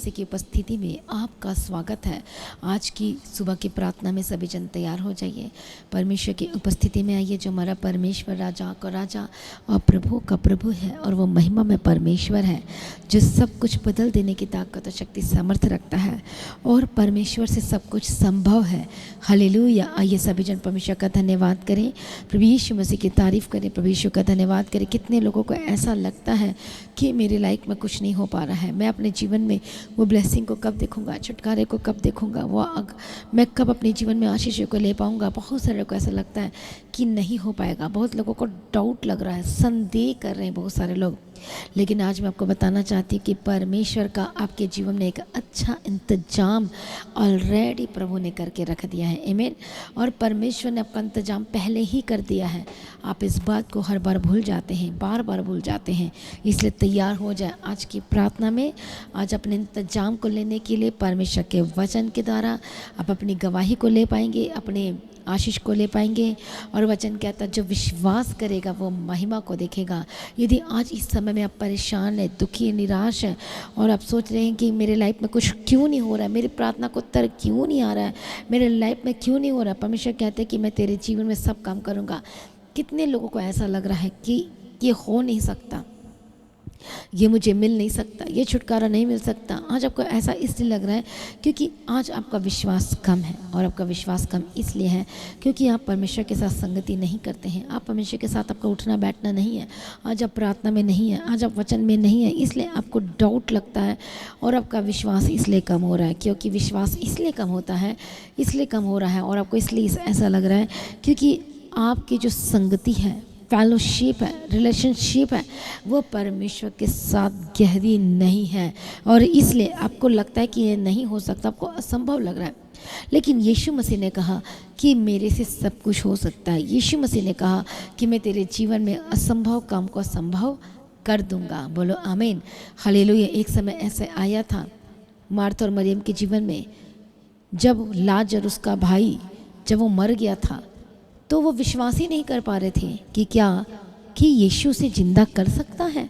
मसीह की उपस्थिति में आपका स्वागत है। आज की सुबह की प्रार्थना में सभी जन तैयार हो जाइए। परमेश्वर की उपस्थिति में आइए। जो हमारा परमेश्वर राजा का राजा और प्रभु का प्रभु है और वो महिमा में परमेश्वर है, जो सब कुछ बदल देने की ताकत और शक्ति सामर्थ्य रखता है और परमेश्वर से सब कुछ संभव है। हालेलुया। आइए सभी जन परमेश्वर का धन्यवाद करें, प्रभु यीशु मसीह की तारीफ करें, प्रभु यीशु का धन्यवाद करें। कितने लोगों को ऐसा लगता है कि मेरी लाइफ में कुछ नहीं हो पा रहा है, मैं अपने जीवन में वो ब्लेसिंग को कब देखूंगा, छुटकारे को कब देखूंगा, मैं कब अपने जीवन में आशीष को ले पाऊंगा। बहुत सारे को ऐसा लगता है कि नहीं हो पाएगा। बहुत लोगों को डाउट लग रहा है, संदेह कर रहे हैं बहुत सारे लोग। लेकिन आज मैं आपको बताना चाहती हूँ कि परमेश्वर का आपके जीवन में एक अच्छा इंतजाम ऑलरेडी प्रभु ने करके रख दिया है। आमीन। और परमेश्वर ने आपका इंतजाम पहले ही कर दिया है। आप इस बात को हर बार भूल जाते हैं, बार बार भूल जाते हैं। इसलिए तैयार हो जाए आज की प्रार्थना में। आज अपने इंतजाम को लेने के लिए परमेश्वर के वचन के द्वारा आप अपनी गवाही को ले पाएंगे, अपने आशीष को ले पाएंगे। और वचन कहता है जो विश्वास करेगा वो महिमा को देखेगा। यदि आज इस समय में आप परेशान हैं, दुखी हैं, निराश हैं और आप सोच रहे हैं कि मेरे लाइफ में कुछ क्यों नहीं हो रहा है, मेरी प्रार्थना को उत्तर क्यों नहीं आ रहा है, मेरे लाइफ में क्यों नहीं हो रहा है, परमेश्वर कहते हैं कि मैं तेरे जीवन में सब काम करूँगा। कितने लोगों को ऐसा लग रहा है कि ये हो नहीं सकता, ये मुझे मिल नहीं सकता, ये छुटकारा नहीं मिल सकता। आज आपको ऐसा इसलिए लग रहा है क्योंकि आज आपका विश्वास कम है। और आपका विश्वास कम इसलिए है क्योंकि आप परमेश्वर के साथ संगति नहीं करते हैं। आप परमेश्वर के साथ आपका उठना बैठना नहीं है। आज आप प्रार्थना में नहीं है, आज आप वचन में नहीं है, इसलिए आपको डाउट लगता है और आपका विश्वास इसलिए कम हो रहा है। क्योंकि विश्वास इसलिए कम होता है, इसलिए कम हो रहा है और आपको इसलिए ऐसा लग रहा है क्योंकि आपकी जो संगति है, फेलोशिप है, रिलेशनशिप है, वो परमेश्वर के साथ गहरी नहीं है और इसलिए आपको लगता है कि ये नहीं हो सकता, आपको असंभव लग रहा है। लेकिन यीशु मसीह ने कहा कि मेरे से सब कुछ हो सकता है। यीशु मसीह ने कहा कि मैं तेरे जीवन में असंभव काम को संभव कर दूंगा। बोलो आमीन। हालेलुया। एक समय ऐसे आया था मार्था और मरियम के जीवन में, जब लाजर उसका भाई जब वो मर गया था तो वो विश्वास ही नहीं कर पा रहे थे कि क्या कि यीशु से जिंदा कर सकता है।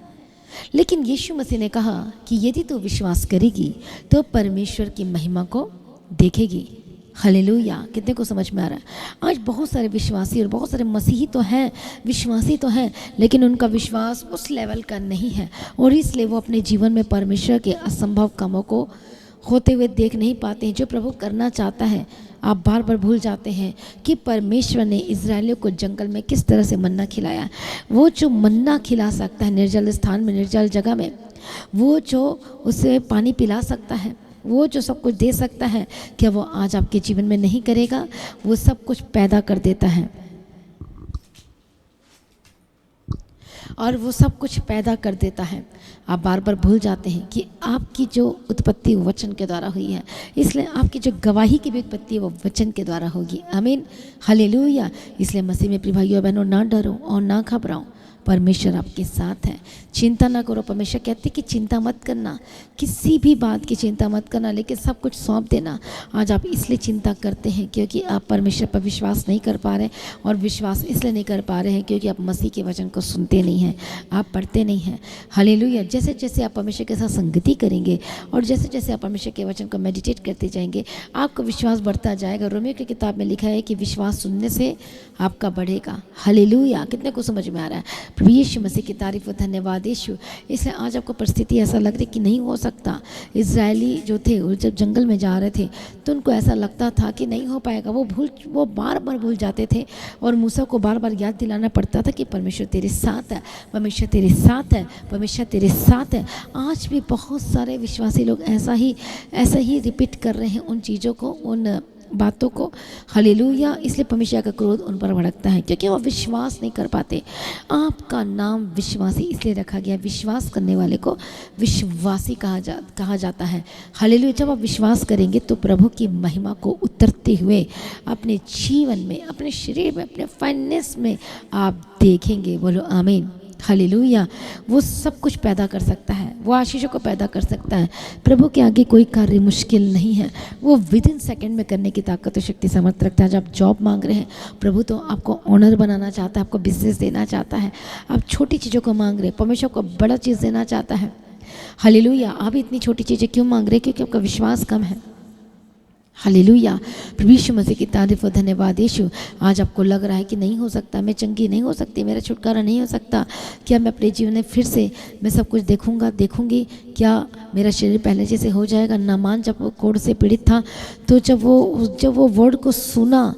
लेकिन यीशु मसीह ने कहा कि यदि तू विश्वास करेगी तो परमेश्वर की महिमा को देखेगी। हालेलुया। कितने को समझ में आ रहा है? आज बहुत सारे विश्वासी और बहुत सारे मसीही तो हैं, विश्वासी तो हैं, लेकिन उनका विश्वास उस लेवल का नहीं है और इसलिए वो अपने जीवन में परमेश्वर के असंभव कामों को होते हुए देख नहीं पाते हैं। जो प्रभु करना चाहता है आप बार बार भूल जाते हैं कि परमेश्वर ने इजरायलियों को जंगल में किस तरह से मन्ना खिलाया। वो जो मन्ना खिला सकता है निर्जल स्थान में, निर्जल जगह में, वो जो उसे पानी पिला सकता है, वो जो सब कुछ दे सकता है, क्या वो आज आपके जीवन में नहीं करेगा? वो सब कुछ पैदा कर देता है और वो सब कुछ पैदा कर देता है। आप बार बार भूल जाते हैं कि आपकी जो उत्पत्ति वचन के द्वारा हुई है, इसलिए आपकी जो गवाही की भी उत्पत्ति वो वचन के द्वारा होगी। आमीन। हालेलुया। इसलिए मसीह में प्रिय भाइयों बहनों, ना डरो और ना घबराओ, परमेश्वर आपके साथ है। चिंता ना करो। परमेश्वर कहते कि चिंता मत करना, किसी भी बात की चिंता मत करना, लेकिन सब कुछ सौंप देना। आज आप इसलिए चिंता करते हैं क्योंकि आप परमेश्वर पर विश्वास नहीं कर पा रहे, और विश्वास इसलिए नहीं कर पा रहे हैं क्योंकि आप मसीह के वचन को सुनते नहीं हैं, आप पढ़ते नहीं हैं। हालेलुया। जैसे जैसे आप परमेश्वर के साथ संगति करेंगे और जैसे जैसे आप परमेश्वर के वचन को मेडिटेट करते जाएंगे, आपका विश्वास बढ़ता जाएगा। रोमियो की किताब में लिखा है कि विश्वास सुनने से आपका बढ़ेगा। हालेलुया। कितने को समझ में आ रहा है? प्रभु यीशु मसीह की तारीफ और धन्यवाद यीशु। इसलिए आज आपको परिस्थिति ऐसा लग रही कि नहीं हो सकता। इजरायली जो थे वो जब जंगल में जा रहे थे तो उनको ऐसा लगता था कि नहीं हो पाएगा। वो बार बार भूल जाते थे और मूसा को बार बार याद दिलाना पड़ता था कि परमेश्वर तेरे साथ है, परमेश्वर तेरे साथ है, परमेश्वर तेरे साथ है। आज भी बहुत सारे विश्वासी लोग ऐसा ही रिपीट कर रहे हैं उन चीज़ों को, उन बातों को। हालेलुया। इसलिए परमेश्वर का क्रोध उन पर भड़कता है क्योंकि वो विश्वास नहीं कर पाते। आपका नाम विश्वासी इसलिए रखा गया, विश्वास करने वाले को विश्वासी कहा जाता है। हालेलुया। जब आप विश्वास करेंगे तो प्रभु की महिमा को उतरते हुए अपने जीवन में, अपने शरीर में, अपने फाइनेंस में आप देखेंगे। बोलो आमीन। हालेलुया। वो सब कुछ पैदा कर सकता है, वो आशीषों को पैदा कर सकता है। प्रभु के आगे कोई कार्य मुश्किल नहीं है। वो विद इन सेकेंड में करने की ताकत और शक्ति सामर्थ्य रखता है। जब आप जॉब मांग रहे हैं, प्रभु तो आपको ऑनर बनाना चाहता है, आपको बिजनेस देना चाहता है। आप छोटी चीज़ों को मांग रहे हैं, परमेश्वर को बड़ा चीज़ देना चाहता है। हालेलुया। आप इतनी छोटी चीज़ें क्यों मांग रहे हैं? क्योंकि आपका विश्वास कम है। हालेलुया। प्रभु यीशु मसीह की तारीफ और धन्यवाद। यीशु, आज आपको लग रहा है कि नहीं हो सकता, मैं चंगी नहीं हो सकती, मेरा छुटकारा नहीं हो सकता, क्या मैं अपने जीवन में फिर से मैं सब कुछ देखूंगी, क्या मेरा शरीर पहले जैसे हो जाएगा? नामान जब वो कोढ़ से पीड़ित था, तो जब वो वर्ड को सुना,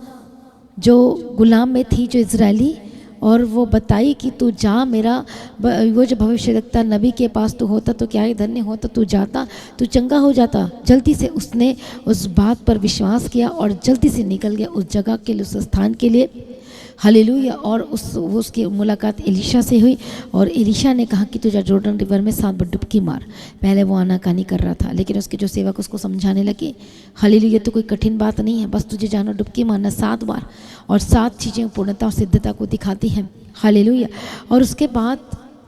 जो गुलाम में थी, जो इजरायली, और वो बताई कि तू जा, मेरा वो जो भविष्यवक्ता नबी के पास तू होता तो क्या ही धन्य होता, तू जाता, तू चंगा हो जाता। जल्दी से उसने उस बात पर विश्वास किया और जल्दी से निकल गया उस जगह के लिए, उस स्थान के लिए। हालेलुया। और उसकी मुलाकात एलिशा से हुई और एलिशा ने कहा कि तुझा जॉर्डन रिवर में 7 बार डुबकी मार। पहले वो आनाकानी कर रहा था, लेकिन उसके जो सेवक उसको समझाने लगे, हालेलुया, तो कोई कठिन बात नहीं है, बस तुझे जाना डुबकी मारना 7 बार, और 7 चीज़ें पूर्णता और सिद्धता को दिखाती हैं। हालेलुया। और उसके बाद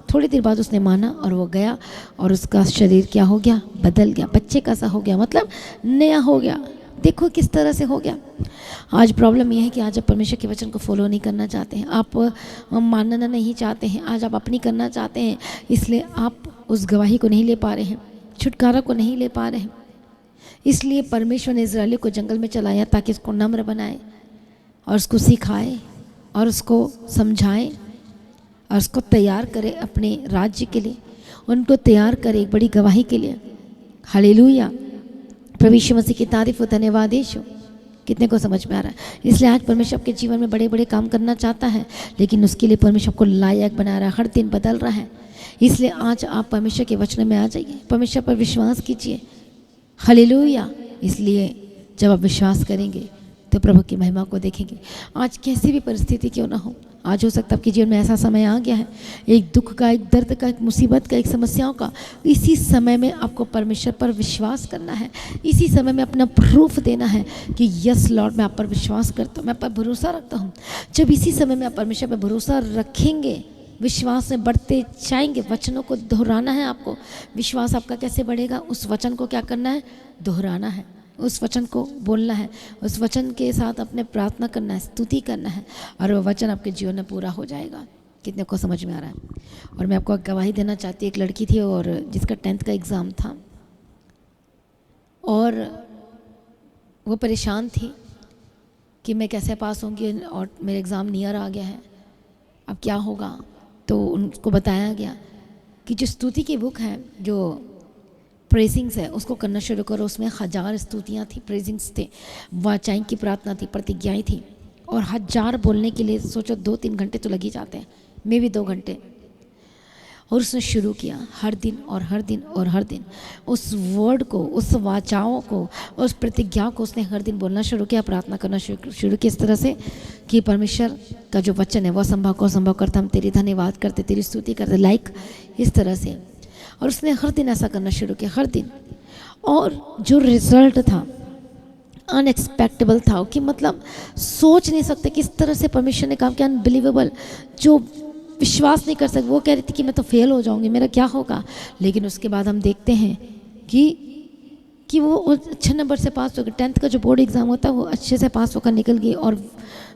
थोड़ी देर बाद उसने माना और वो गया, और उसका शरीर क्या हो गया? बदल गया, बच्चे का सा हो गया, मतलब नया हो गया। देखो किस तरह से हो गया। आज प्रॉब्लम यह है कि आज आप परमेश्वर के वचन को फॉलो नहीं करना चाहते हैं, आप मानना नहीं चाहते हैं, आज आप अपनी करना चाहते हैं, इसलिए आप उस गवाही को नहीं ले पा रहे हैं, छुटकारा को नहीं ले पा रहे हैं। इसलिए परमेश्वर ने इजरायलियों को जंगल में चलाया ताकि उसको नम्र बनाए और उसको सिखाए और उसको समझाए और उसको तैयार करे अपने राज्य के लिए, उनको तैयार करे एक बड़ी गवाही के लिए। हालेलुया। प्रभु यीशु मसीह की तारीफ और धन्यवाद। यीशु, कितने को समझ में आ रहा है? इसलिए आज परमेश्वर आपके जीवन में बड़े बड़े काम करना चाहता है, लेकिन उसके लिए परमेश्वर आपको लायक बना रहा है, हर दिन बदल रहा है। इसलिए आज आप परमेश्वर के वचन में आ जाइए, परमेश्वर पर विश्वास कीजिए। हालेलुया। इसलिए जब आप विश्वास करेंगे तो प्रभु की महिमा को देखेंगे। आज कैसी भी परिस्थिति क्यों ना हो, आज हो सकता है आपके जीवन में ऐसा समय आ गया है, एक दुख का, एक दर्द का, एक मुसीबत का, एक समस्याओं का। इसी समय में आपको परमेश्वर पर विश्वास करना है, इसी समय में अपना प्रूफ देना है कि यस लॉर्ड, मैं आप पर विश्वास करता हूँ, मैं आप पर भरोसा रखता हूँ। जब इसी समय में आप परमेश्वर पर भरोसा रखेंगे, विश्वास में बढ़ते जाएंगे, वचनों को दोहराना है आपको। विश्वास आपका कैसे बढ़ेगा? उस वचन को क्या करना है? दोहराना है, उस वचन को बोलना है, उस वचन के साथ अपने प्रार्थना करना है, स्तुति करना है, और वह वचन आपके जीवन में पूरा हो जाएगा। कितने को समझ में आ रहा है? और मैं आपको गवाही देना चाहती, एक लड़की थी और जिसका 10th का एग्ज़ाम था, और वो परेशान थी कि मैं कैसे पास होंगी, और मेरा एग्ज़ाम नियर आ गया है, अब क्या होगा। तो उनको बताया गया कि जो स्तुति की बुक है, जो प्रेजिंग्स है, उसको करना शुरू करो। उसमें 1000 स्तुतियाँ थी, प्रेजिंग्स थे, वाचाई की प्रार्थना थी, प्रतिज्ञाएँ थी, और 1000 बोलने के लिए सोचो 2-3 घंटे तो लग ही जाते हैं, मे भी 2 घंटे। और उसने शुरू किया हर दिन और हर दिन और हर दिन उस वर्ड को, उस वाचाओं को, उस प्रतिज्ञा को उसने हर दिन बोलना शुरू किया, प्रार्थना करना शुरू किया, इस तरह से कि परमेश्वर का जो वचन है वह संभव को संभव करता, हम तेरी धन्यवाद करते, तेरी स्तुति करते, लाइक इस तरह से। और उसने हर दिन ऐसा करना शुरू किया, हर दिन। और जो रिजल्ट था अनएक्सपेक्टेबल था, कि मतलब सोच नहीं सकते किस तरह से परमेश्वर ने काम किया, अनबिलीवेबल। जो विश्वास नहीं कर सकते, वो कह रही थी कि मैं तो फेल हो जाऊंगी, मेरा क्या होगा। लेकिन उसके बाद हम देखते हैं कि वो अच्छे नंबर से पास हो गई। 10th का जो बोर्ड एग्ज़ाम होता है वो अच्छे से पास होकर निकल गई, और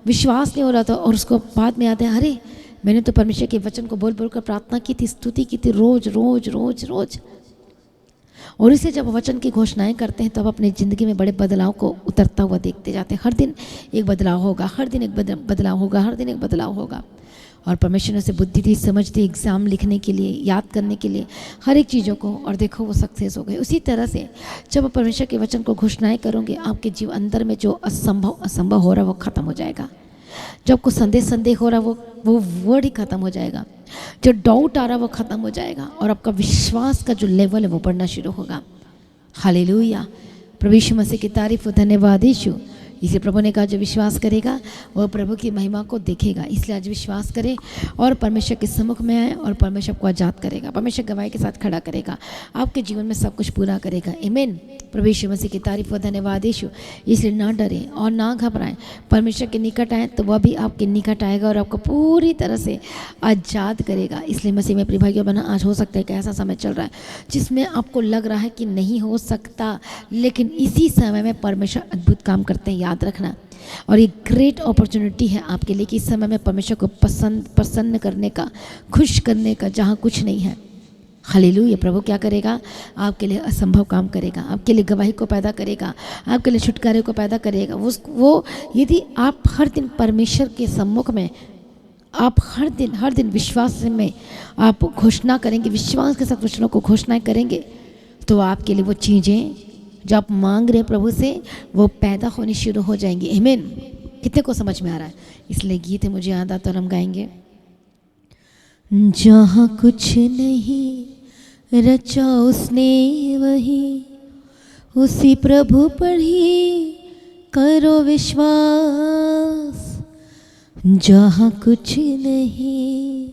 विश्वास नहीं हो रहा था। और उसको बाद में याद है, अरे मैंने तो परमेश्वर के वचन को बोल बोल कर प्रार्थना की थी, स्तुति की थी, रोज रोज रोज रोज। और इसे जब वचन की घोषणाएं करते हैं तब अपनी ज़िंदगी में बड़े बदलाव को उतरता हुआ देखते जाते हैं। हर दिन एक बदलाव होगा, हर दिन एक बदलाव होगा, हर दिन एक बदलाव होगा। और परमेश्वर ने उसे बुद्धि दी, समझ दी एग्ज़ाम लिखने के लिए, याद करने के लिए, हर एक चीज़ों को, और देखो वो सक्सेस हो गए। उसी तरह से जब आप परमेश्वर के वचन को घोषणाएं करोगे, आपके जीवन अंदर में जो असंभव हो रहा है वो ख़त्म हो जाएगा। जो आपको संदेह हो रहा है वो वर्ड ही ख़त्म हो जाएगा। जो डाउट आ रहा है वो ख़त्म हो जाएगा, और आपका विश्वास का जो लेवल है वो बढ़ना शुरू होगा। हालेलुया। प्रभु यीशु मसीह की तारीफ और धन्यवाद। यीशु, इसे प्रभु ने कहा जो विश्वास करेगा वह प्रभु की महिमा को देखेगा। इसलिए आज विश्वास करें और परमेश्वर के सम्मुख में आए, और परमेश्वर को आज़ाद करेगा, परमेश्वर गवाही के साथ खड़ा करेगा, आपके जीवन में सब कुछ पूरा करेगा। आमीन। प्रभु यीशु मसीह की तारीफ और धन्यवाद। यीशु, इसलिए ना डरें और ना घबराएं, परमेश्वर के निकट आए तो वह भी आपके निकट आएगा और आपको पूरी तरह से आज़ाद करेगा। इसलिए मसीह में प्रिय भाइयों बहनों, आज हो सकता है कि ऐसा समय चल रहा है जिसमें आपको लग रहा है कि नहीं हो सकता, लेकिन इसी समय में परमेश्वर अद्भुत काम करते हैं, याद रखना। और ये ग्रेट अपॉर्चुनिटी है आपके लिए कि इस समय में परमेश्वर को प्रसन्न करने का, खुश करने का, जहाँ कुछ नहीं है। हालेलुया। प्रभु क्या करेगा? आपके लिए असंभव काम करेगा, आपके लिए गवाही को पैदा करेगा, आपके लिए छुटकारे को पैदा करेगा। वो यदि आप हर दिन परमेश्वर के सम्मुख में आप हर दिन विश्वास में आप घोषणा करेंगे, विश्वास के साथ वचनों को घोषणा करेंगे, तो आपके लिए वो चीज़ें जो आप मांग रहे हैं प्रभु से वो पैदा होनी शुरू हो जाएंगी। आमीन। कितने को समझ में आ रहा है? इसलिए गीत है मुझे याद आता और हम गाएंगे। जहाँ कुछ नहीं रचा उसने वही, उसी प्रभु पर ही करो विश्वास। जहाँ कुछ नहीं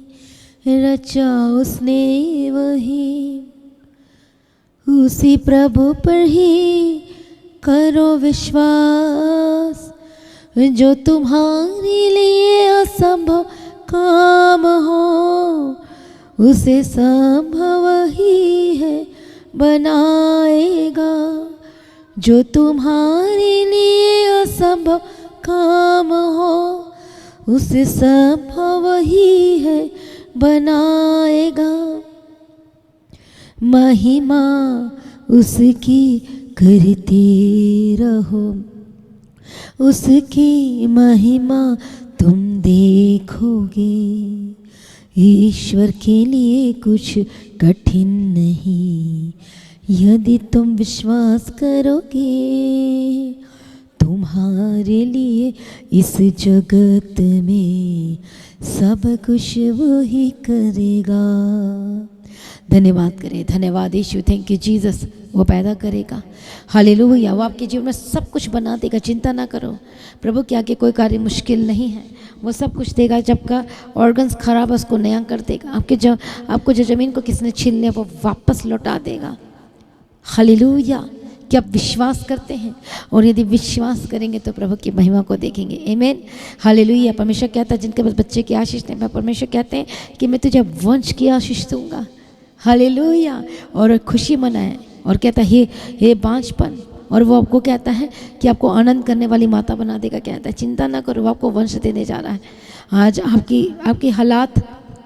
रचा उसने वही, उसी प्रभु पर ही करो विश्वास। जो तुम्हारे लिए असंभव काम हो, उसे संभव ही है बनाएगा। जो तुम्हारे लिए असंभव काम हो, उसे संभव ही है बनाएगा। महिमा उसकी करते रहो, उसकी महिमा तुम देखोगे। ईश्वर के लिए कुछ कठिन नहीं, यदि तुम विश्वास करोगे। तुम्हारे लिए इस जगत में सब कुछ वो ही करेगा। धन्यवाद करें, धन्यवाद यीशु, थैंक यू जीसस। वो पैदा करेगा, हालेलुया। वो आपके जीवन में सब कुछ बना देगा, चिंता ना करो। प्रभु के आगे कोई कार्य मुश्किल नहीं है, वो सब कुछ देगा। जब का ऑर्गन्स खराब है उसको नया कर देगा। आपको जो ज़मीन को किसने छीन लिया वो वापस लौटा देगा। हालेलुया। कि आप विश्वास करते हैं, और यदि विश्वास करेंगे तो प्रभु की महिमा को देखेंगे। आमीन, हालेलुया। परमेश्वर कहता है जिनके पास बच्चे की आशीष नहीं, परमेश्वर कहते हैं कि मैं तुझे वंश की आशीष दूंगा। हालेलुया। और खुशी मनाए, और कहता है हे बांझपन, और वो आपको कहता है कि आपको आनंद करने वाली माता बना देगा। कहता है चिंता ना करो, वो आपको वंश देने जा रहा है। आज आपकी हालात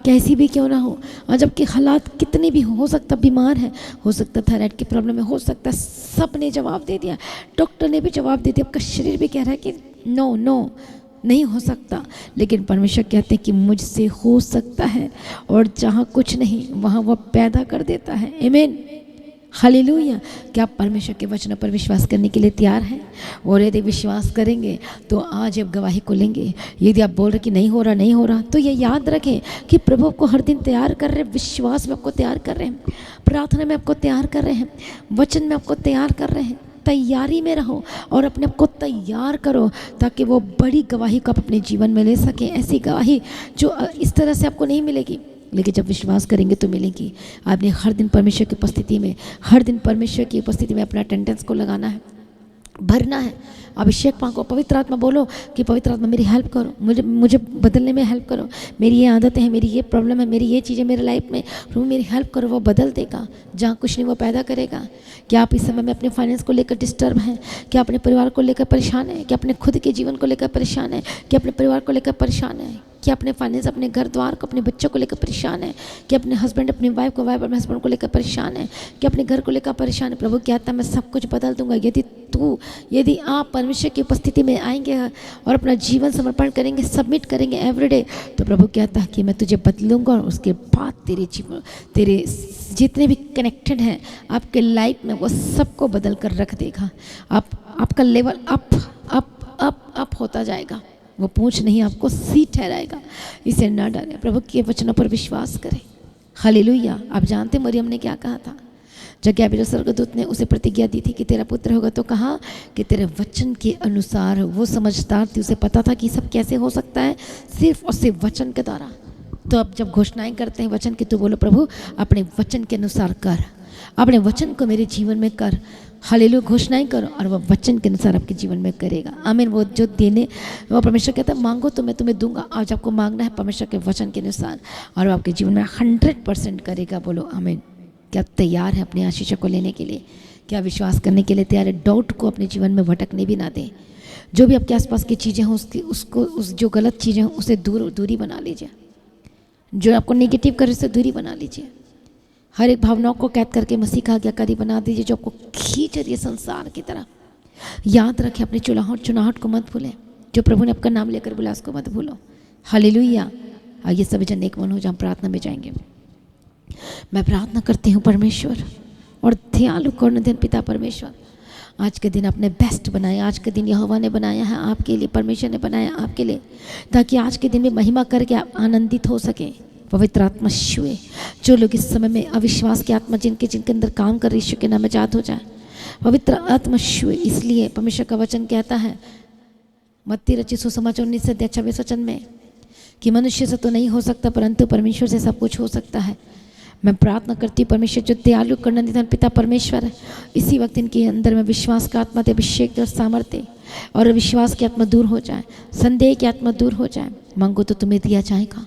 कैसी भी क्यों ना हो, आज आपके हालात कितने भी हो सकता बीमार है, हो सकता थायराइड की प्रॉब्लम है, हो सकता सब ने जवाब दे दिया, डॉक्टर ने भी जवाब दे दिया, आपका शरीर भी कह रहा है कि नो नो नहीं हो सकता, लेकिन परमेश्वर कहते हैं कि मुझसे हो सकता है। और जहाँ कुछ नहीं वहाँ वो पैदा कर देता है। आमीन, हालेलुया। क्या आप परमेश्वर के वचनों पर विश्वास करने के लिए तैयार हैं? और यदि विश्वास करेंगे तो आज आप गवाही को लेंगे। यदि आप बोल रहे कि नहीं हो रहा, तो ये याद रखें कि प्रभु आपको हर दिन तैयार कर रहे हैं, विश्वास में आपको तैयार कर रहे हैं, प्रार्थना में आपको तैयार कर रहे हैं, वचन में आपको तैयार कर रहे हैं। तैयारी में रहो और अपने आप को तैयार करो, ताकि वो बड़ी गवाही को आप अपने जीवन में ले सकें। ऐसी गवाही जो इस तरह से आपको नहीं मिलेगी, लेकिन जब विश्वास करेंगे तो मिलेगी। आपने हर दिन परमेश्वर की उपस्थिति में, हर दिन परमेश्वर की उपस्थिति में अपना अटेंडेंस को लगाना है, भरना है। अभिषेक मांगो, पवित्र आत्मा बोलो कि पवित्र आत्मा मेरी हेल्प करो, मुझे बदलने में हेल्प करो। मेरी ये आदतें हैं, मेरी ये प्रॉब्लम है, मेरी ये चीज़ें मेरे लाइफ में, प्रभु मेरी हेल्प करो। वो बदल देगा। जहाँ कुछ नहीं वो पैदा करेगा। क्या आप इस समय में अपने फाइनेंस को लेकर डिस्टर्ब हैं? क्या अपने परिवार को लेकर परेशान है? क्या अपने खुद के जीवन को लेकर परेशान है? क्या अपने परिवार को लेकर परेशान है? क्या अपने फाइनेंस, अपने घर द्वार को, अपने बच्चों को लेकर परेशान है? क्या अपने हस्बैंड, अपनी वाइफ को, वाइफ अपने हस्बैंड को लेकर परेशान है? क्या अपने घर को लेकर परेशान है? प्रभु कहता है मैं सब कुछ बदल दूंगा यदि आप परमेश्वर की उपस्थिति में आएंगे और अपना जीवन समर्पण करेंगे, सबमिट करेंगे एवरीडे, तो प्रभु कहता है कि मैं तुझे बदलूंगा। और उसके बाद तेरे जितने भी कनेक्टेड हैं आपके लाइफ में, वो सबको बदल कर रख देगा। आपका लेवल अप होता जाएगा। वो पूंछ नहीं आपको सीट ठहराएगा। इसे ना डरे, प्रभु के वचनों पर विश्वास करें। हालेलुया। आप जानते मरियम ने क्या कहा था? जब गैब्रिएल स्वर्गदूत ने उसे प्रतिज्ञा दी थी कि तेरा पुत्र होगा, तो कहा कि तेरे वचन के अनुसार। वो समझदार थी, उसे पता था कि सब कैसे हो सकता है, सिर्फ और सिर्फ वचन के द्वारा। तो अब जब घोषणाएं करते हैं वचन की, तो बोलो प्रभु अपने वचन के अनुसार कर, अपने वचन को मेरे जीवन में कर। हालेलुया। घोषणाएं करो और वह वचन के अनुसार आपके जीवन में करेगा। आमीन। वो जो देने, वो परमेश्वर कहता है मांगो तो मैं तुम्हें दूंगा। आज आपको मांगना है परमेश्वर के वचन के अनुसार, और वो आपके जीवन में 100% करेगा। बोलो आमीन। क्या तैयार है अपनी आशीषों को लेने के लिए? क्या विश्वास करने के लिए तैयार है? डाउट को अपने जीवन में भटकने भी ना दें। जो भी आपके आसपास की चीज़ें हों उस जो गलत चीज़ें हों उसे दूरी बना लीजिए। जो आपको नेगेटिव करे उससे दूरी बना लीजिए। हर एक भावनाओं को कैद करके मसीह का आज्ञाकारी बना दीजिए, जो आपको खींच रही है संसार की तरह। याद रखें, अपनी चुनाहट को मत भूलें। जो प्रभु ने आपका नाम लेकर बोला उसको मत भूलो। हालेलुया। आइए सभी जन एक मन हो जाए, प्रार्थना में जाएंगे। मैं प्रार्थना करती हूँ परमेश्वर और दयालु करुणामय पिता परमेश्वर, आज के दिन आपने बेस्ट बनाया। आज के दिन यहोवा ने बनाया है आपके लिए, परमेश्वर ने बनाया आपके लिए, ताकि आज के दिन में महिमा करके आप आनंदित हो सके। पवित्र आत्मा छुए जो लोग इस समय में अविश्वास की आत्मा जिनके अंदर काम कर रही, यीशु के नाम में जात हो जाए। पवित्र आत्मा छुए, इसलिए परमेश्वर का वचन कहता है मत्ती रचित सुसमाचार 19:26 वचन में कि मनुष्य से तो नहीं हो सकता, परंतु परमेश्वर से सब कुछ हो सकता है। मैं प्रार्थना करती हूँ परमेश्वर जो दयालु करुणानिधि पिता परमेश्वर है, इसी वक्त इनके अंदर में विश्वास का आत्मा दे, अभिषेक और सामर्थ्य, और विश्वास की आत्मा दूर हो जाए, संदेह की आत्मा दूर हो जाए। मांगो तो तुम्हें दिया जाएगा,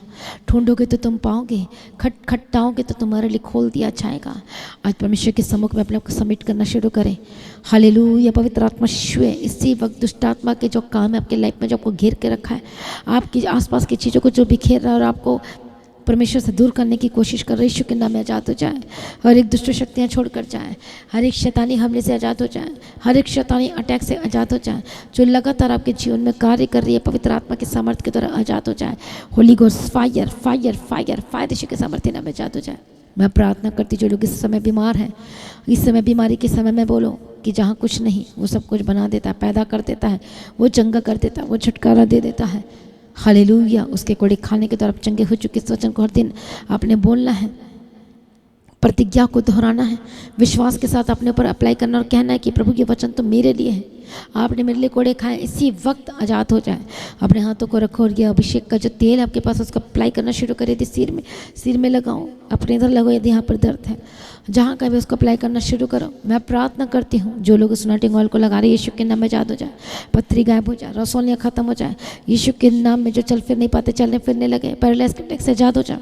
ढूंढोगे तो तुम पाओगे, खटखटाओगे तो तुम्हारे लिए खोल दिया जाएगा। आज परमेश्वर के सम्मुख में अपने आप को सबमिट करना शुरू करें। हालेलुया। पवित्र आत्मा छुए, इसी वक्त दुष्ट आत्मा के जो काम है आपके लाइफ में, जो आपको घेर के रखा है, आपकी आसपास की चीज़ों को जो बिखेर रहा है और आपको परमेश्वर से दूर करने की कोशिश कर रही, यीशु के नाम में आज़ाद हो जाए। हर एक दुष्ट शक्तियाँ छोड़कर जाए, हर एक शैतानी हमले से आज़ाद हो जाए, हर एक शैतानी अटैक से आज़ाद हो जाए, जो लगातार आपके जीवन में कार्य कर रही है, पवित्र आत्मा के सामर्थ्य के द्वारा आज़ाद हो जाए। Holy ghost fire fire fire fire, Yeshu के सामर्थ्य नाम में आज़ाद हो जाए। मैं प्रार्थना करती, जो लोग इस समय बीमार हैं, इस समय बीमारी के समय में बोलो कि जहाँ कुछ नहीं वो सब कुछ बना देता है, पैदा कर देता है, वो चंगा कर देता है, वो छुटकारा दे देता है। हालेलुया। उसके कोड़े खाने के द्वारा चंगे हो चुके इस वचन को हर दिन आपने बोलना है, प्रतिज्ञा को दोहराना है, विश्वास के साथ अपने ऊपर अप्लाई करना और कहना है कि प्रभु ये वचन तो मेरे लिए है, आपने मेरे लिए कोड़े खाए, इसी वक्त आज़ाद हो जाए। अपने हाथों को रखो और ये अभिषेक का जो तेल है आपके पास उसका अप्लाई करना शुरू करे। यदि सिर में लगाओ, अपने इधर लगाओ, यदि यहाँ पर दर्द है, जहाँ का भी उसको अप्लाई करना शुरू करो। मैं प्रार्थना करती हूँ जो लोग उस नॉटिंग ऑयल को लगा रहे, यीशु के नाम में आज़ाद हो जाए, पथरी गायब हो जाए, रसौलियाँ खत्म हो जाए, यीशु के नाम में जो चल फिर नहीं पाते चलने फिरने लगे, पैरालाइज के अटैक से आज़ाद हो जाए,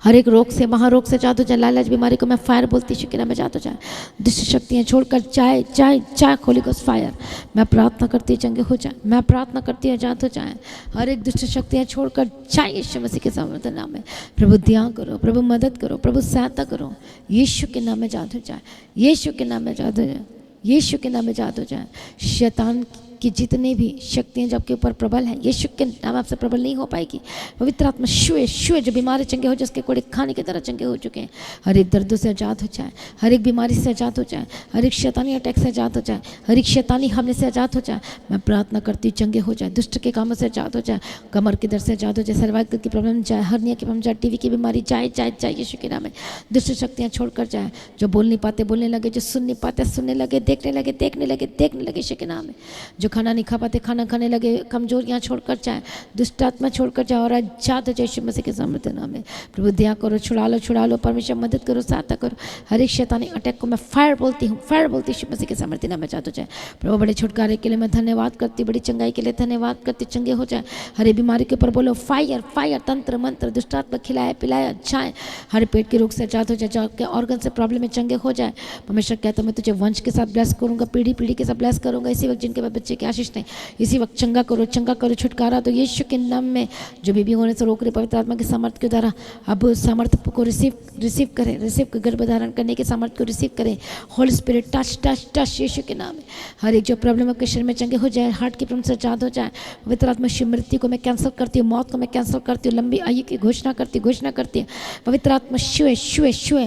हर एक रोग से महारोग से आज़ाद हो जाए। लालच बीमारी को मैं फायर बोलती, यीशु के नाम में आज़ाद हो जाए। दुष्ट शक्तियाँ छोड़कर जाए जाए जाए, होली गोस्ट फायर। मैं प्रार्थना करती चंगे हो जाए, मैं प्रार्थना करती आज़ाद हो जाए, हर एक दुष्ट शक्तियाँ छोड़कर जाए, यीशु मसीह के सामर्थ्य नाम में। प्रभु दया करो, प्रभु मदद करो, प्रभु सहायता करो, यीशु के नाम में आज़ाद हो जाए, यीशु के नाम में आज़ाद हो जाए, यीशु के नाम में आज़ाद हो जाए। शैतान कि जितने भी शक्तियाँ जो आपके ऊपर प्रबल हैं, यीशु के नाम आपसे प्रबल नहीं हो पाएगी। पवित्र आत्मा छुए छुए, जो बीमारी चंगे हो जाए, उसके कोड़े खाने की तरह चंगे हो चुके हैं, हर एक दर्दों से आज़ाद हो जाए, हर एक बीमारी से आज़ाद हो जाए, हर एक शैतानी अटैक से आज़ाद हो जाए, हर एक शैतानी हमले से आज़ाद हो जाए। मैं प्रार्थना करती हूँ चंगे हो जाए, दुष्ट के कामों से आज़ाद हो जाए, कमर के दर्द से आज़ाद हो जाए, सर्वाइकल की प्रॉब्लम जाए, हर्निया की प्रॉब्लम जाए, टीवी की बीमारी जाए जाए जाए, यीशु के नाम में। दुष्ट शक्तियाँ छोड़कर जाए, जो बोल नहीं पाते बोलने लगे, जो सुन नहीं पाते सुनने लगे, देखने लगे देखने लगे देखने लगे, यीशु के नाम में। जो खाना नहीं खा पाते खाना खाने लगे, कमजोरियाँ छोड़कर जाए, दुष्ट आत्मा छोड़कर जाए और आजाद हो जाए, यीशु मसीह के सामर्थ्य नाम में। प्रभु दया करो, छुड़ा लो परमेश्वर, मदद करो, सहायता करो। हर एक शैतानी अटैक को मैं फायर बोलती हूँ, फायर बोलती हूँ, यीशु मसीह के सामर्थ्य नाम में आजाद हो जाए। प्रभु बड़े छुटकारे के लिए मैं धन्यवाद करती, बड़ी चंगाई के लिए धन्यवाद करती, चंगे हो जाए। हर एक बीमारी के ऊपर बोलो फायर फायर, तंत्र मंत्र दुष्ट आत्मा खिलाए पिलाए जाए, हर पेट के रोग से आजाद हो जाए, जो ऑर्गन से प्रॉब्लम में चंगे हो जाए। परमेश्वर कहता मैं तुझे वंश के साथ ब्लेस करूँगा, पीढ़ी पीढ़ी के साथ ब्लेस करूँगा। इसी वक्त जिनके बच्चे की आशीष नहीं, इसी वक्त चंगा करो छुटकारा दो, यीशु के नाम में। जो बेबी होने से रोक रहे, पवित्र आत्मा के सामर्थ्य के द्वारा अब सामर्थ्य को रिसीव करें, रिसीव गर्भ धारण करने के सामर्थ्य को रिसीव करें। Holy spirit touch touch touch, Yeshu के नाम में। हर एक जो प्रॉब्लम आपके शरीर में चंगे हो जाए, हार्ट की प्रॉब्लम से आजाद हो जाए। पवित्र आत्मा मृत्यु को मैं कैंसिल करती हूँ, मौत को मैं कैंसिल करती हूँ, लंबी आयु की घोषणा करती हूँ। पवित्र आत्मा छुए छुए छुए,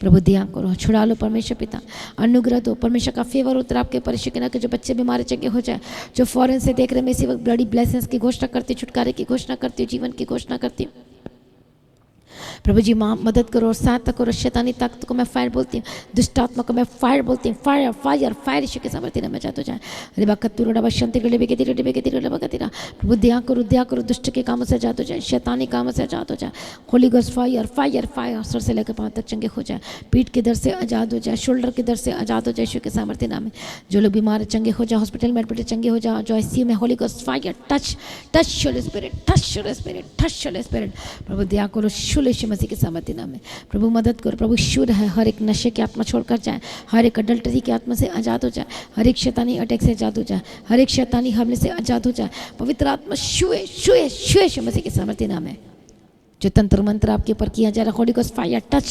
प्रभु दया करो, छुड़ा लो परमेश्वर पिता, अनुग्रह दो, परमेश्वर का फेवर उतर आपके परिश्र के ना कि जो बच्चे बीमारी चंगे हो जाए, जो फॉरेन से देख रहे हैं, मैं इसी वक्त बड़ी ब्लेसिंग्स की घोषणा करती हूँ, छुटकारे की घोषणा करती हूँ, जीवन की घोषणा करती हूँ। प्रभु जी माँ मदद करो और सहायता करो। शैतानी ताकत को मैं फायर बोलती हूँ, दुष्ट आत्मा को मैं फायर बोलती हूँ, फायर फायर फायर, यीशु के सामर्थ्य नाम में आजाद हो जाए। अरे बाकतुरडा बशंती गले बेके तिरडे बेके तिरडे बकतिरा, प्रभु दया करो, दुष्ट के कामों से आजाद हो जाए, शैतानी कामों से आजाद हो जाए। Holy ghost fire fire fire, sir से लेकर पाँव तक चंगे हो जाए, पीठ के दर्द से आजाद हो जाए, शोल्डर के दर्द से आजाद हो जाए, यीशु के सामर्थ्य नाम में। जो लोग बीमार चंगे हो जाए, हॉस्पिटल में एडमिट चंगे हो जाए, जो ICU में, holy ghost fire touch touch holy spirit, touch holy spirit, touch holy spirit. प्रभु दया करो, शुल यीशु मसीह के सामर्थ्य नाम में। प्रभु मदद करो, प्रभु शुद्ध है, हर एक नशे की आत्मा छोड़कर जाए, हर एक अडल्टरी की आत्मा से आजाद हो जाए, हर एक शैतानी अटैक से आजाद हो जाए, हर एक शैतानी हमले से आजाद हो जाए। पवित्र आत्मा छुए छुए छुए, यीशु मसीह के सामर्थ्य नाम है। जो तंत्र मंत्र आपके ऊपर किया जा रहा है, Holi ghost fire touch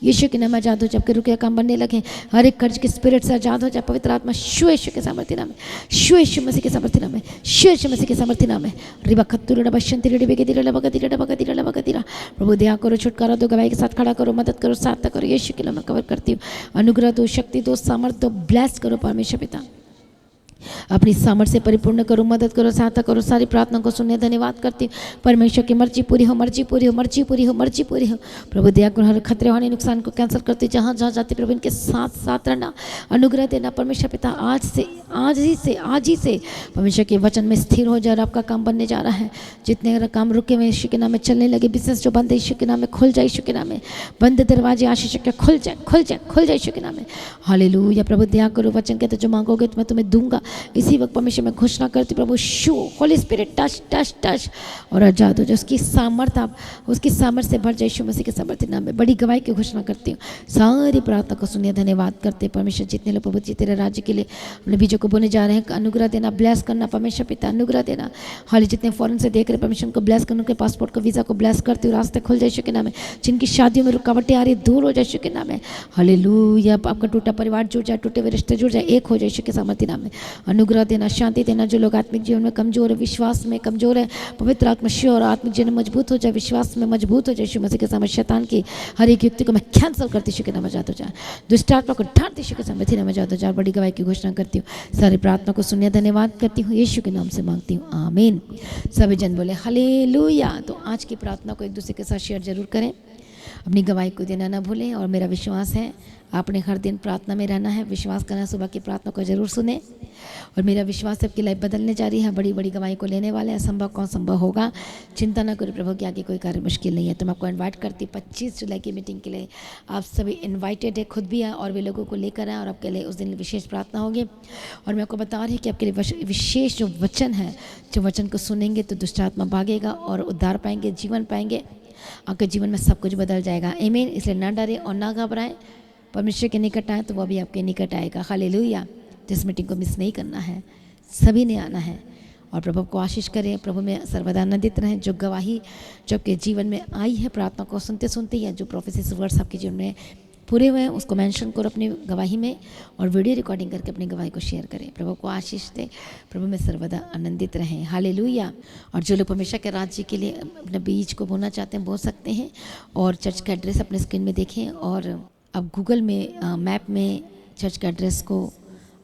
Yeshu के नाम आजाद हो जाए, आपके रुके काम बनने लगे, हर एक कर्ज के स्पिरिट से आजाद हो जाए, पवित्र आत्मा शु यीशु के सामर्थ्य नाम है, शु यीशु मसीह के सामर्थ्य नाम है, शु यीशु मसीह के सामर्थ्य नाम है। रिबा खत्तुर डबा शंति रिबे के दिला बगा दिला बगा दिला बगा दिला। प्रभु दया करो, छुटकारा दो, गवाही के साथ खड़ा करो, मदद करो, सहायता करो, यीशु के नाम में कवर करती हूँ। अनुग्रह दो, शक्ति दो, सामर्थ्य दो, ब्लेस करो परमेश्वर पिता, अपनी सामर्थ्य से परिपूर्ण करो, मदद करो, सहायता करो। सारी प्रार्थना को सुनने धन्यवाद करती हूँ। परमेश्वर की मर्जी पूरी हो, मर्जी पूरी हो, मर्जी पूरी हो, मर्जी पूरी हो। प्रभु दया करो, हर खतरे वाले नुकसान को कैंसिल करते, जहाँ जहाँ जाते प्रभु इनके साथ साथ रहना, अनुग्रह देना परमेश्वर पिता। आज ही से परमेश्वर के वचन में स्थिर हो जाए और आपका काम बनने जा रहा है। जितने अगर काम रुके हुए यीशु के नाम में चलने लगे, बिजनेस जो बंद है यीशु के नाम में खुल जाए, यीशु के नाम में बंद दरवाजे आशीष के खुल जाए, खुल जाए, खुल जाए यीशु के नाम में। हालेलुया। प्रभु दया करो, वचन कहते जो मांगोगे तो मैं तुम्हें दूंगा। इसी वक्त परमेश्वर में घोषणा करती प्रभु show holy spirit touch touch touch और आजाद हो जाए, उसकी सामर्थ्य आप उसकी सामर्थ्य से भर जाए, यीशु मसीह के सामर्थ्य नाम में बड़ी गवाही की घोषणा करती हूँ। सारी प्रार्थना को सुनिए, धन्यवाद करते परमेश्वर। जितने लोग प्रभु जी तेरे राज्य के लिए अपने बीजों को बोने जा रहे हैं, अनुग्रह देना, ब्लेस करना परमेश्वर पिता, अनुग्रह देना। हाल जितने फॉरेन से देख रहे परमेश्वर को ब्लेस करना, उनके पासपोर्ट को वीज़ा को ब्लेस करती हूँ, रास्ते खुल जाए यीशु के नाम में। जिनकी शादियों में रुकावटें आ रही दूर हो जाए यीशु के नाम में। हालेलुया। आपका टूटा परिवार जुड़ जाए, टूटे हुए रिश्ते जुड़ जाए, एक हो जाए यीशु के सामर्थ्य नाम में। अनुग्रह देना, शांति देना। जो लोग आत्मिक जीवन में कमजोर है, विश्वास में कमजोर है, पवित्र आत्मा और आत्मिक जीवन मजबूत हो जाए, विश्वास में मजबूत हो जाए यीशु मसीह के सामने। शैतान की हर एक युक्ति को मैं कैंसिल करती यीशु के नाम में आजाद हो जाए, दुष्ट आत्मा को ढांढती यीशु के सामने नाम में आजाद हो जाए। बड़ी गवाही की घोषणा करती हूँ। सारी प्रार्थना को सुनिए, धन्यवाद करती हूँ, यीशु के नाम से मांगती हूँ, आमीन। सभी जन बोले हालेलुया। तो आज की प्रार्थना को एक दूसरे के साथ शेयर जरूर करें, अपनी गवाही को देना ना भूलें। और मेरा विश्वास है आपने हर दिन प्रार्थना में रहना है, विश्वास करना, सुबह की प्रार्थना को जरूर सुने। और मेरा विश्वास है आपकी लाइफ बदलने जा रही है, बड़ी बड़ी गवाही को लेने वाले हैं। असंभव कौन संभव होगा, चिंता ना करो, प्रभु के आगे कोई कार्य मुश्किल नहीं है। तो मैं आपको इन्वाइट करती हूँ 25 जुलाई की मीटिंग के लिए। आप सभी इन्वाइटेड है, खुद भी आए और वे लोगों को लेकर आए, और आपके लिए उस दिन विशेष प्रार्थना होगी। और मैं आपको बता रही हूँ कि आपके लिए विशेष जो वचन है, जो वचन को सुनेंगे तो दुष्ट आत्मा भागेगा और उद्धार पाएंगे, जीवन पाएंगे, आपके जीवन में सब कुछ बदल जाएगा। आमीन। इसलिए ना डरे और ना घबराएं, परमेश्वर के निकट आए तो वह भी आपके निकट आएगा। हालेलुया। तो इस मीटिंग को मिस नहीं करना है, सभी ने आना है। और प्रभु को आशीष करें, प्रभु में सर्वदा आनंदित रहें। जो गवाही जो आपके जीवन में आई है, प्रार्थना को सुनते सुनते ही जो प्रोफेसी वर्ड्स आपके जीवन में पूरे हुए हैं, उसको मेंशन करो अपनी गवाही में, और वीडियो रिकॉर्डिंग करके अपनी गवाही को शेयर करें। प्रभु को आशीष दें, प्रभु में सर्वदा आनंदित रहें। हालेलुया। और जो लोग परमेश्वर के राज्य के लिए अपने बीज को बोना चाहते हैं, बो सकते हैं। और चर्च का एड्रेस अपने स्क्रीन में देखें, और आप गूगल में मैप में चर्च का एड्रेस को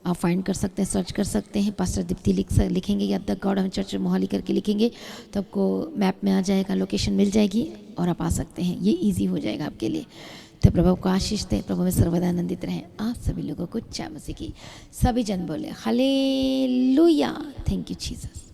आप फाइंड कर सकते हैं, सर्च कर सकते हैं। पास्टर दीप्ति लिखेंगे या the God of church Mohali करके लिखेंगे तो आपको मैप में आ जाएगा, लोकेशन मिल जाएगी और आप आ सकते हैं। ये इजी हो जाएगा आपके लिए। तो प्रभु को आशीष दे, प्रभु में सर्वदा आनंदित रहें। आप सभी लोगों को जय मसीह की। सभी जन बोले हालेलुया। Thank you Jesus.